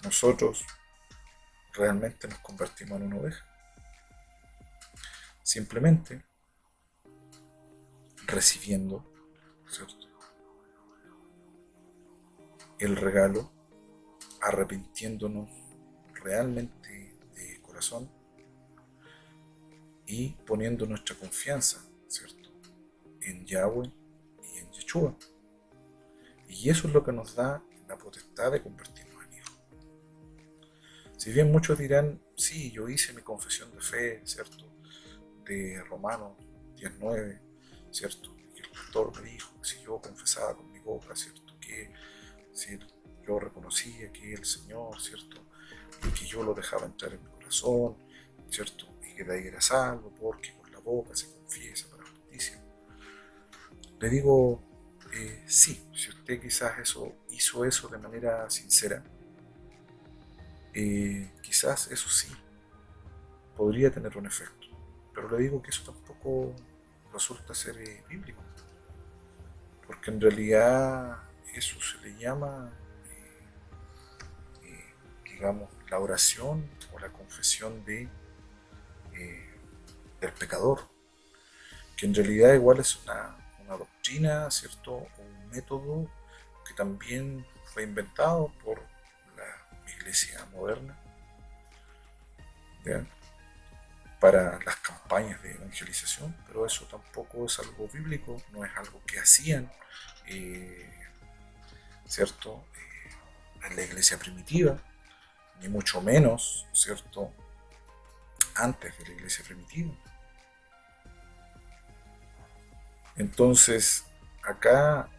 nosotros realmente nos convertimos en una oveja? simplemente recibiendo, ¿cierto?, el regalo, arrepintiéndonos realmente de corazón y poniendo nuestra confianza, ¿cierto?, en Yahweh y en Yeshua. Y eso es lo que nos da la potestad de convertirnos en hijos. Si bien muchos dirán, sí, yo hice mi confesión de fe, ¿cierto?, de Romanos 10:9, ¿cierto?, y el pastor me dijo que si yo confesaba con mi boca, ¿cierto?, que si yo reconocía que el Señor, ¿cierto?, y que yo lo dejaba entrar en mi corazón, ¿cierto?, y que de ahí era salvo, porque con la boca se confiesa para justicia. Le digo, sí, si usted quizás hizo eso de manera sincera, quizás eso sí podría tener un efecto, pero le digo que eso tampoco resulta ser bíblico, porque en realidad eso se le llama, digamos, la oración o la confesión eh, del pecador, que en realidad igual es una doctrina, ¿cierto?, o un método que también fue inventado por la iglesia moderna, ¿ya?, para las campañas de evangelización, pero eso tampoco es algo bíblico, no es algo que hacían, eh, ¿cierto?, en la iglesia primitiva, ni mucho menos, ¿cierto?, antes de la iglesia primitiva. Entonces, acá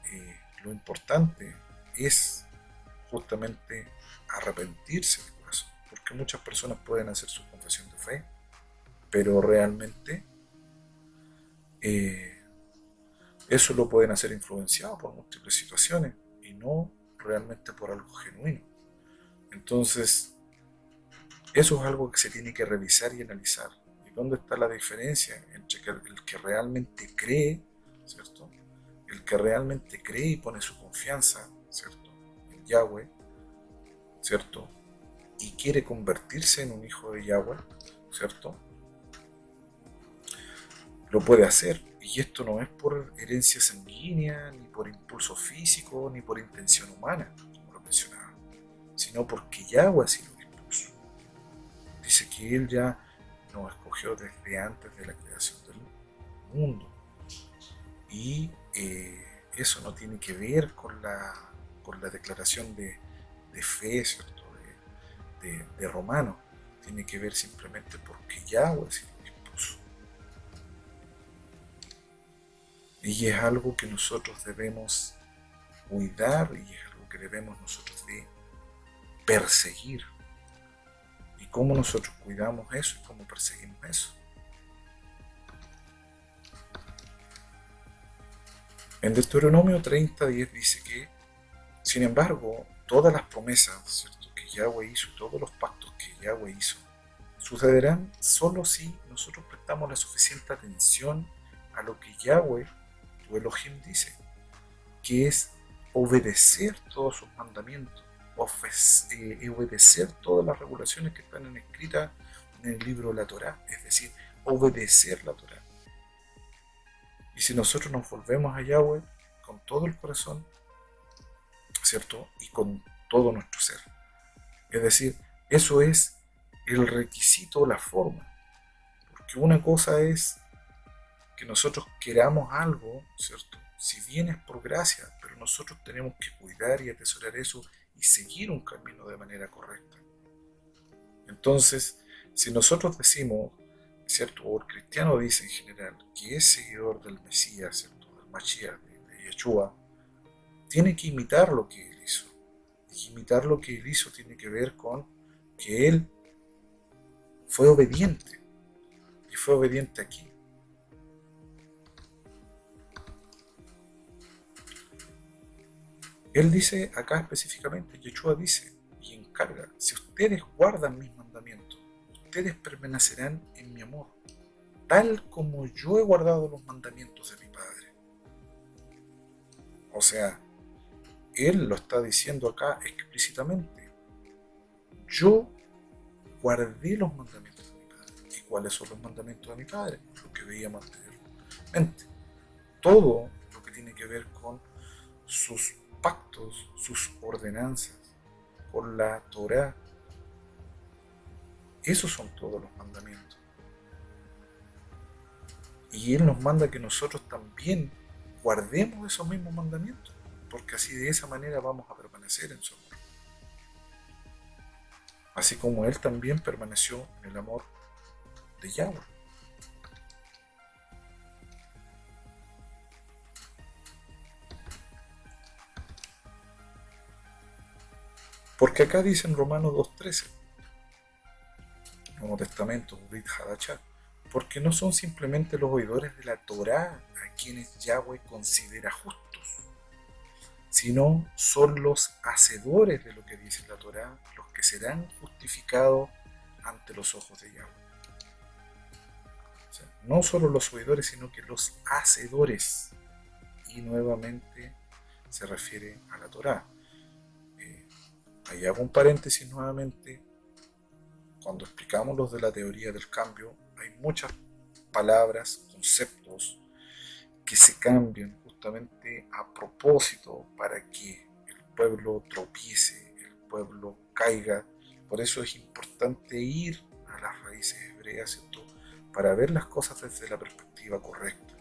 lo importante es justamente arrepentirse de corazón, porque muchas personas pueden hacer su confesión de fe, pero realmente eh, eso lo pueden hacer influenciado por múltiples situaciones y no realmente por algo genuino. Entonces, eso es algo que se tiene que revisar y analizar. ¿Y dónde está la diferencia entre el que realmente cree, ¿cierto?, el que realmente cree y pone su confianza, ¿cierto?, en Yahweh, ¿cierto?, y quiere convertirse en un hijo de Yahweh, ¿cierto?, lo puede hacer. Y esto no es por herencia sanguínea, ni por impulso físico, ni por intención humana, como lo mencionaba, sino porque Yahweh así lo dispuso. Dice que Él ya nos escogió desde antes de la creación del mundo. Y eso no tiene que ver con la declaración de fe, ¿cierto?, de Romano. Tiene que ver simplemente porque Yahweh así lo dispuso. Y es algo que nosotros debemos cuidar y es algo que debemos nosotros de perseguir. ¿Y cómo nosotros cuidamos eso y cómo perseguimos eso? En Deuteronomio 30:10 dice que, sin embargo, todas las promesas, ¿cierto?, que Yahweh hizo, todos los pactos que Yahweh hizo, sucederán solo si nosotros prestamos la suficiente atención a lo que Yahweh, tu Elohim, dice, que es obedecer todos sus mandamientos, obedecer todas las regulaciones que están escritas en el libro de la Torá, es decir, obedecer la Torá. Y si nosotros nos volvemos a Yahweh con todo el corazón, ¿cierto?, y con todo nuestro ser, es decir, eso es el requisito, la forma, porque una cosa es que nosotros queramos algo, ¿cierto?, si bien es por gracia, pero nosotros tenemos que cuidar y atesorar eso y seguir un camino de manera correcta. Entonces, si nosotros decimos, ¿cierto?, o el cristiano dice en general que es seguidor del Mesías, ¿cierto?, del Mashiach, de Yeshua, tiene que imitar lo que él hizo. Y imitar lo que él hizo tiene que ver con que él fue obediente. Y fue obediente aquí. Él dice acá específicamente, Yeshua dice y encarga, si ustedes guardan mis mandamientos, ustedes permanecerán en mi amor, tal como yo he guardado los mandamientos de mi Padre. O sea, Él lo está diciendo acá explícitamente. Yo guardé los mandamientos de mi Padre. ¿Y cuáles son los mandamientos de mi Padre, lo que veíamos anteriormente. Todo lo que tiene que ver con sus pactos, sus ordenanzas, con la Torá, esos son todos los mandamientos. Y Él nos manda que nosotros también guardemos esos mismos mandamientos, porque así de esa manera vamos a permanecer en su amor. Así como Él también permaneció en el amor de Yahweh. Porque acá dice en Romanos 2:13, Nuevo Testamento, Brit Hadachá, porque no son simplemente los oidores de la Torá a quienes Yahweh considera justos, sino son los hacedores de lo que dice la Torá los que serán justificados ante los ojos de Yahweh. O sea, no solo los oidores, sino que los hacedores. Y nuevamente se refiere a la Torá. Ahí hago un paréntesis nuevamente. Cuando explicamos los de la teoría del cambio, hay muchas palabras, conceptos que se cambian justamente a propósito para que el pueblo tropiece, el pueblo caiga. Por eso es importante ir a las raíces hebreas, ¿cierto? Para ver las cosas desde la perspectiva correcta.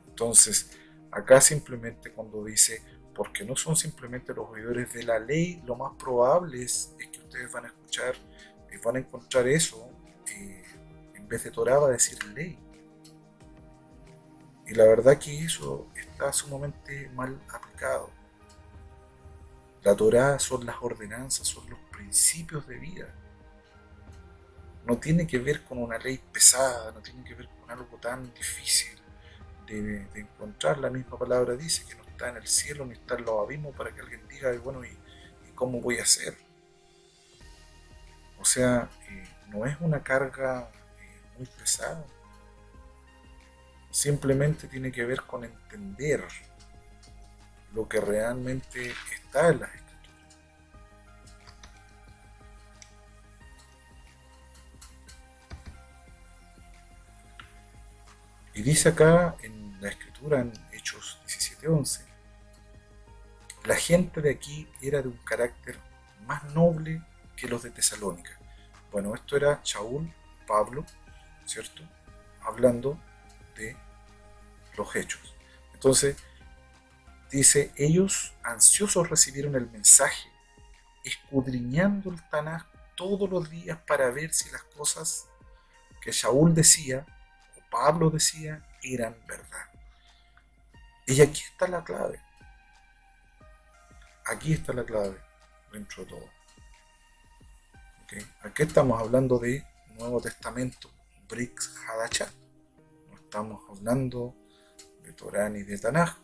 Entonces, acá simplemente cuando dice, porque no son simplemente los oidores de la ley, lo más probable es que ustedes van a escuchar, van a encontrar eso, en vez de Torah va a decir ley. Y la verdad que eso está sumamente mal aplicado. La Torá son las ordenanzas, son los principios de vida. No tiene que ver con una ley pesada, no tiene que ver con algo tan difícil de encontrar. La misma palabra dice que no está en el cielo ni está en los abismos para que alguien diga, bueno, ¿y cómo voy a hacer? O sea, no es una carga muy pesada. Simplemente tiene que ver con entender lo que realmente está en las escrituras. Y dice acá en la escritura, en Hechos 17:11, la gente de aquí era de un carácter más noble que los de Tesalónica. Bueno, esto era Shaul, Pablo, ¿cierto? Hablando de los hechos. Entonces, dice, ellos ansiosos recibieron el mensaje, escudriñando el Tanaj todos los días para ver si las cosas que Shaul decía o Pablo decía eran verdad. Y aquí está la clave. Aquí está la clave dentro de todo. ¿Okay? Aquí estamos hablando de Nuevo Testamento, Brit Hadachá. No estamos hablando de Torá ni de Tanaj.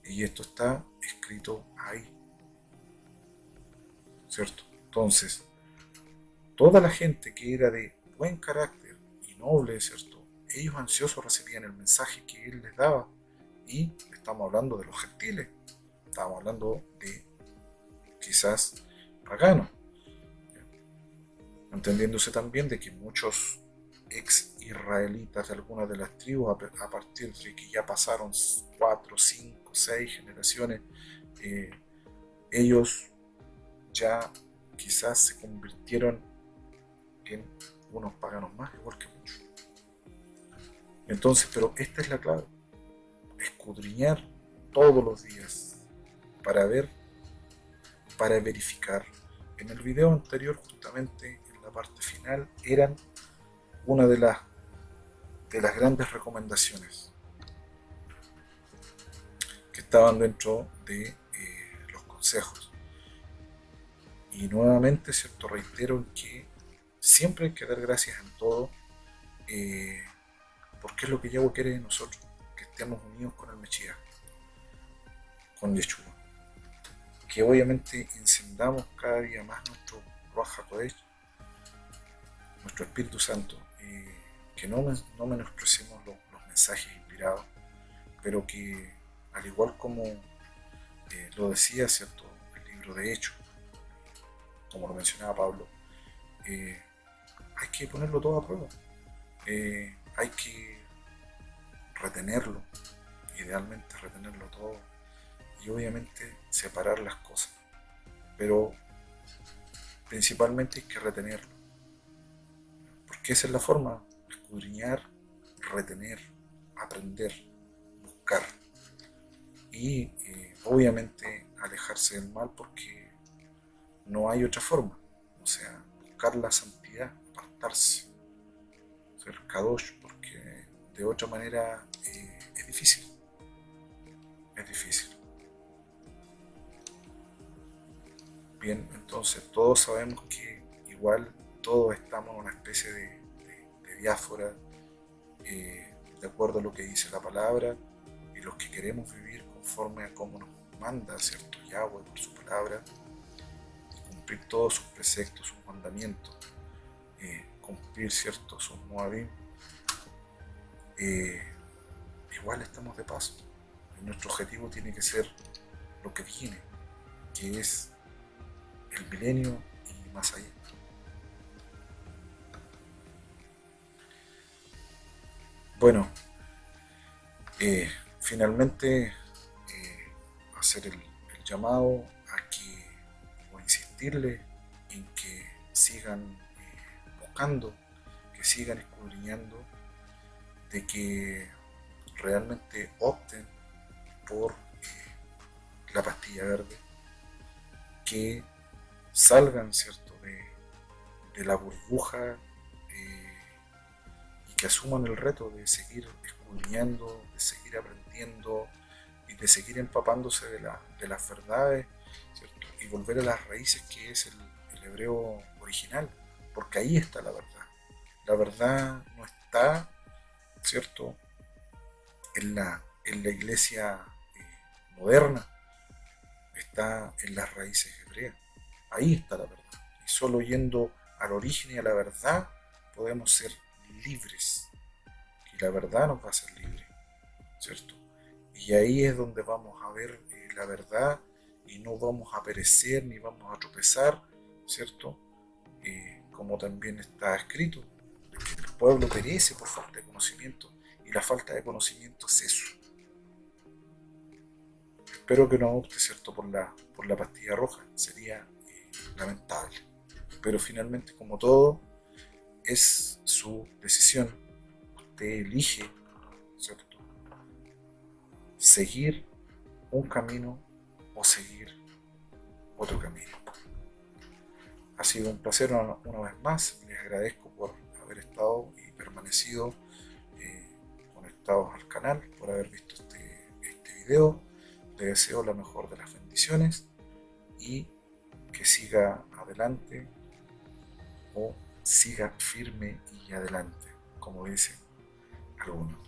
Y esto está escrito ahí. ¿Cierto? Entonces, toda la gente que era de buen carácter y noble, ¿cierto? Ellos ansiosos recibían el mensaje que él les daba. Y estamos hablando de los gentiles. Estamos hablando de quizás paganos. Entendiéndose también de que muchos ex israelitas de algunas de las tribus, a partir de que ya pasaron 4, 5, 6 generaciones, ellos ya quizás se convirtieron en unos paganos más, igual que muchos. Entonces, pero esta es la clave, escudriñar todos los días para ver, para verificar. En el video anterior, justamente en la parte final, eran una de las grandes recomendaciones que estaban dentro de los consejos. Y nuevamente, ¿cierto? Reitero en que siempre hay que dar gracias en todo, porque es lo que Yahweh quiere de nosotros, que estemos unidos con el Mesías, con Yeshua. Que obviamente encendamos cada día más nuestro Ruach HaKodesh, nuestro Espíritu Santo, que no menospreciemos los mensajes inspirados, pero que al igual como lo decía, ¿cierto? El libro de Hechos, como lo mencionaba Pablo, hay que ponerlo todo a prueba. Hay que retenerlo, idealmente retenerlo todo y obviamente separar las cosas, pero principalmente hay que retenerlo, porque esa es la forma: escudriñar, retener, aprender, buscar y obviamente alejarse del mal, porque no hay otra forma. O sea, buscar la santidad, apartarse, ser kadosh, porque de otra manera es difícil, es difícil. Bien, entonces todos sabemos que igual todos estamos en una especie de diáspora, de acuerdo a lo que dice la palabra, y los que queremos vivir conforme a cómo nos manda, ¿cierto? Yahweh por su palabra, y cumplir todos sus preceptos, sus mandamientos, cumplir, ¿cierto?, sus moabim, eh, igual estamos de paso. Y nuestro objetivo tiene que ser lo que viene, que es el milenio y más allá. Bueno, finalmente hacer el llamado a que, o insistirle en que sigan buscando, que sigan escudriñando, de que realmente opten por la pastilla verde, que salgan, ¿cierto?, de la burbuja, y que asuman el reto de seguir escudriñando, de seguir aprendiendo y de seguir empapándose de las verdades, ¿cierto? Y volver a las raíces, que es el hebreo original, porque ahí está la verdad. La verdad no está, ¿cierto?, en la iglesia moderna, está en las raíces hebreas. Ahí está la verdad. Y solo yendo al origen y a la verdad podemos ser libres. Y la verdad nos va a hacer libres, ¿cierto? Y ahí es donde vamos a ver la verdad, y no vamos a perecer ni vamos a tropezar, ¿cierto? Como también está escrito, que el pueblo perece por falta de conocimiento, y la falta de conocimiento es eso. Espero que no opte, ¿cierto?, por la pastilla roja, sería lamentable. Pero finalmente, como todo, es su decisión. Usted elige, ¿cierto?, seguir un camino o seguir otro camino. Ha sido un placer una vez más. Les agradezco por haber estado y permanecido eh, conectados al canal, por haber visto este video. Les deseo la mejor de las bendiciones y que siga adelante, o siga firme y adelante, como dicen algunos.